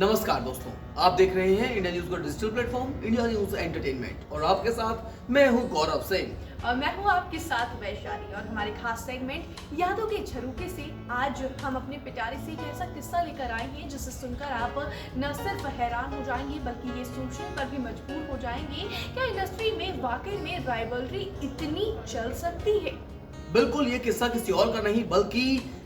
नमस्कार दोस्तों, आप देख रहे हैं इंडिया न्यूज का digital platform India news entertainment और आपके साथ मैं हूं गौरव सिंह और मैं हूं आपके साथ वैशाली। और हमारे खास सेगमेंट यादों के झरोखे से आज हम अपने पिटारे से एक ऐसा किस्सा लेकर आए हैं जिसे सुनकर आप न सिर्फ हैरान हो जाएंगे बल्कि ये सोचने पर भी मजबूर हो जाएंगे क्या इंडस्ट्री में वाकई में राइवलरी इतनी चल सकती है। बिल्कुल, ये किस्सा किसी और का नहीं बल्कि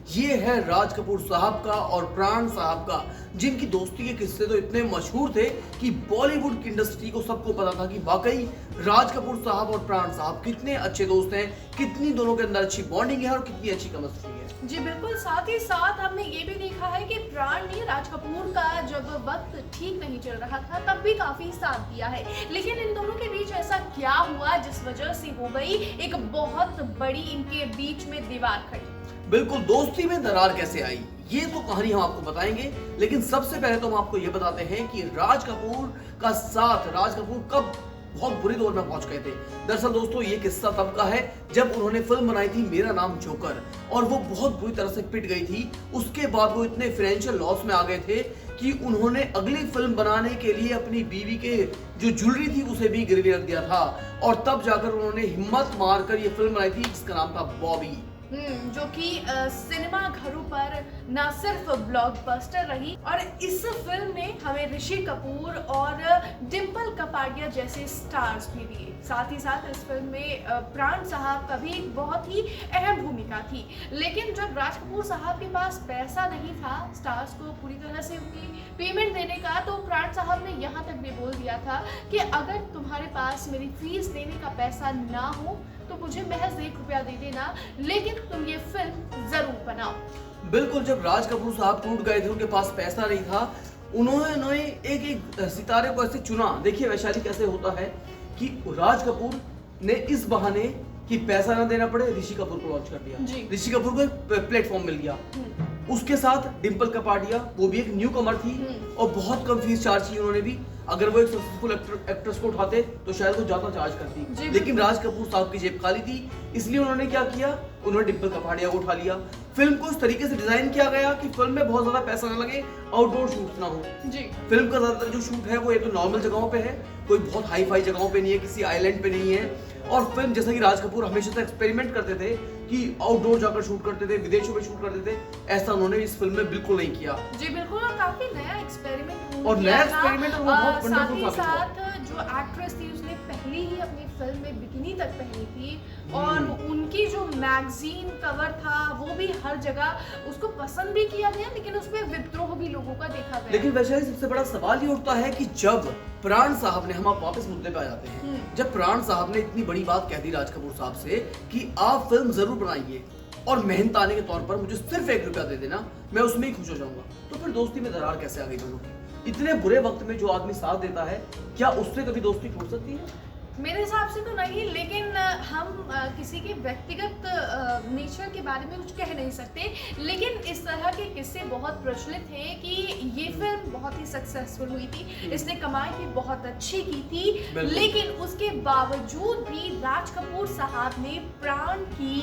ये है राज कपूर साहब का और प्राण साहब का, जिनकी दोस्ती के किस्से तो इतने मशहूर थे कि बॉलीवुड की इंडस्ट्री को सबको पता था कि वाकई राज कपूर साहब और प्राण साहब कितने अच्छे दोस्त हैं, कितनी दोनों के अंदर अच्छी बॉन्डिंग है और कितनी अच्छी केमिस्ट्री है। जी बिल्कुल, साथ ही साथ हमने ये भी देखा है कि प्राण ने राज कपूर का जब वक्त ठीक नहीं चल रहा था तब भी काफी साथ दिया है, लेकिन इन दोनों के बीच ऐसा क्या हुआ जिस वजह से हो गई एक बहुत बड़ी इनके बीच में दीवार खड़ी। बिल्कुल, दोस्ती में दरार कैसे आई ये तो कहानी हम आपको बताएंगे, लेकिन सबसे पहले तो हम आपको ये बताते हैं कि राज कपूर का साथ राज कपूर कब बहुत बुरी दौर में पहुंच गए थे। दरअसल दोस्तों, ये किस्सा तब का है जब उन्होंने फिल्म बनाई थी मेरा नाम जोकर और वो बहुत बुरी तरह से पिट गई थी। उसके बाद वो इतने फाइनेंशियल लॉस में आ गए थे कि उन्होंने अगली फिल्म बनाने के लिए अपनी बीवी के जो ज्वेलरी थी उसे भी गिरवी रख दिया था और तब जाकर उन्होंने हिम्मत मारकर ये फिल्म बनाई थी जिसका नाम था बॉबी, जो कि सिनेमा घरों पर न सिर्फ ब्लॉकबस्टर रही और इस फिल्म ने हमें ऋषि कपूर और डिम्पल कपाड़िया जैसे स्टार्स भी दिए। साथ ही साथ इस फिल्म में प्राण साहब का भी एक बहुत ही अहम भूमिका थी, लेकिन जब राज कपूर साहब के पास पैसा नहीं था स्टार्स को पूरी तरह से उनकी पेमेंट देने का, तो प्राण साहब ने यहाँ तक भी बोल दिया था कि अगर तुम्हारे पास मेरी फीस देने का पैसा ना हो तो मुझे महज ₹1 दे देना, लेकिन तुम ये फिल्म जरूर बनाओ। बिल्कुल, जब राज कपूर साहब टूट गए थे, उनके पास पैसा नहीं था, उन्होंने एक सितारे को ऐसे चुना। देखिए वैशाली, कैसे होता है कि राज कपूर ने इस बहाने कि पैसा ना देना पड़े ऋषि कपूर को लॉन्च कर दिया। ऋषि कपूर को एक प्लेटफॉर्म मिल गया। उसके साथ डिम्पल कपाड़िया, वो भी एक न्यू कमर थी और बहुत कम फीस चार्ज की उन्होंने भी। अगर वो एक सक्सेसफुल एक्ट्रेस को उठाते तो शायद वो ज्यादा चार्ज करती, लेकिन राज कपूर साहब की जेब खाली थी, इसलिए उन्होंने क्या किया, उन्होंने डिम्पल कपाड़िया को उठा लिया। फिल्म को इस तरीके से डिजाइन किया गया कि फिल्म में बहुत ज्यादा पैसा ना लगे, आउटडोर शूट ना हो। फिल्म का ज्यादातर जो शूट है वो एक तो नॉर्मल जगहों पे है, कोई बहुत हाई फाई जगहों पे नहीं है, किसी आइलैंड पे नहीं है। और फिल्म, जैसा कि राज कपूर हमेशा से एक्सपेरिमेंट करते थे कि आउटडोर जाकर शूट करते थे, विदेशों में शूट करते थे, ऐसा उन्होंने इस फिल्म में बिल्कुल नहीं किया। जी बिल्कुल, और काफी नया एक्सपेरिमेंट और नया एक्सपेरिमेंट और वो बहुत वंडरफुल साथ ही साथ जो एक्ट्रेस थी उसने पहली ही अपनी फिल्म में बिकिनी तक पहनी थी और उनकी जो मैगजीन कवर था वो भी हर जगह उसको पसंद भी किया गया, लेकिन उसमें विद्रोह भी लोगों का देखा गया। लेकिन वैसे सबसे बड़ा सवाल ये उठता है कि जब प्राण साहब ने, हम आप वापस मुद्दे पे आ जाते हैं, जब प्राण साहब ने इतनी बड़ी बात कह दी राज कपूर साहब से कि आप फिल्म जरूर बनाइए और मेहनताने के तौर पर मुझे सिर्फ ₹1 दे देना, मैं उसमें ही खुश हो जाऊंगा, तो फिर दोस्ती में दरार कैसे आ गई दोनों की? इतने बुरे वक्त में जो आदमी साथ देता है, क्या उससे कभी दोस्ती टूट सकती है? मेरे हिसाब से तो नहीं, लेकिन हम किसी के व्यक्तिगत नेचर के बारे में कुछ कह नहीं सकते, लेकिन इस तरह के किस्से बहुत प्रचलित हैं कि ये फिल्म बहुत ही सक्सेसफुल हुई थी, इसने कमाई भी बहुत अच्छी की थी, लेकिन उसके बावजूद भी राज कपूर साहब ने प्राण की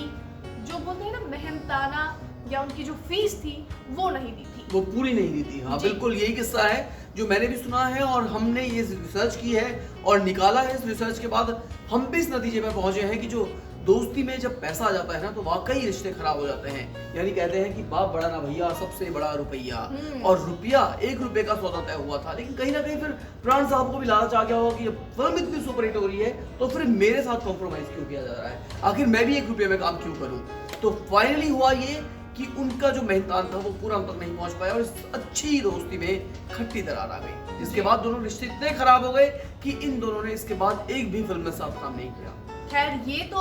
जो बोलते हैं ना मेहनताना या उनकी जो फीस थी वो नहीं दी थी, वो पूरी नहीं दी थी। हाँ बिल्कुल, यही किस्सा है जो मैंने भी सुना है और हमने ये रिसर्च की है और निकाला है। इस रिसर्च के बाद हम भी इस नतीजे में पहुंचे हैं कि जो दोस्ती में जब पैसा आ जाता है ना तो वाकई रिश्ते खराब हो जाते हैं। यानी कहते हैं कि बाप बड़ा ना भैया, सबसे बड़ा रुपया। और रुपया ₹1 का सौदा तय हुआ था, लेकिन कहीं ना कहीं फिर प्राण साहब को भी लालच आ गया होगा कि फिल्म इतनी सुपरहिट हो रही है तो फिर मेरे साथ कॉम्प्रोमाइज क्यों किया जा रहा है, आखिर मैं भी ₹1 में काम क्यों करूं। तो फाइनली हुआ ये कि उनका जो मेहनतान था वो पूरा अंत तक नहीं पहुंच पाया और इस अच्छी दोस्ती में खट्टी दरार आ गई, जिसके बाद दोनों रिश्ते इतने खराब हो गए कि इन दोनों ने इसके बाद एक भी फिल्म में साथ काम नहीं किया। खैर, ये तो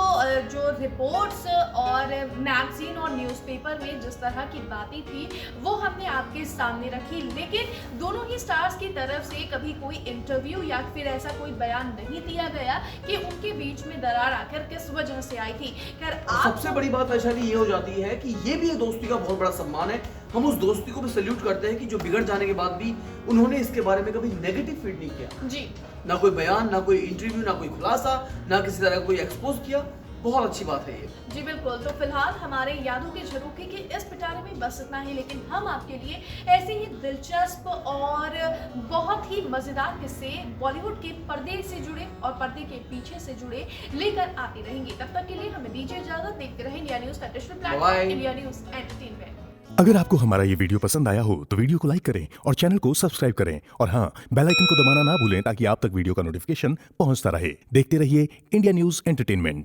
जो रिपोर्ट्स और मैगजीन और न्यूज़पेपर में जिस तरह की बातें थी वो हमने आपके सामने रखी, लेकिन दोनों ही स्टार्स की तरफ से कभी कोई इंटरव्यू या फिर ऐसा कोई बयान नहीं दिया गया कि उनके बीच में दरार आकर किस वजह से आई थी। खैर, सबसे बड़ी बात वैशाली ये हो जाती है कि ये भी दोस्ती का बहुत बड़ा सम्मान है। हम उस दोस्ती को भी सैल्यूट करते हैं कि जो बिगड़ जाने के बाद भी उन्होंने इसके बारे में कभी नेगेटिव फीड नहीं किया। जी, ना कोई बयान, ना कोई इंटरव्यू, ना कोई खुलासा, ना किसी तरह का कोई एक्सपोज किया। बहुत अच्छी बात है ये। जी बिल्कुल। तो फिलहाल हमारे यादों के झरोखे के इस पिटारे में बस इतना ही, लेकिन हम आपके लिए ऐसे ही दिलचस्प और बहुत ही मजेदार किस्से बॉलीवुड के पर्दे से जुड़े और पर्दे के पीछे से जुड़े लेकर आते रहेंगे। तब तक के लिए हमें दीजिए इजाजत। देखते रहें इंडिया न्यूज का digital platform Bye. India news entertainment. अगर आपको हमारा ये वीडियो पसंद आया हो तो वीडियो को लाइक करें और चैनल को सब्सक्राइब करें और हाँ, बेल आइकन को दबाना ना भूलें ताकि आप तक वीडियो का नोटिफिकेशन पहुंचता रहे। देखते रहिए इंडिया न्यूज एंटरटेनमेंट।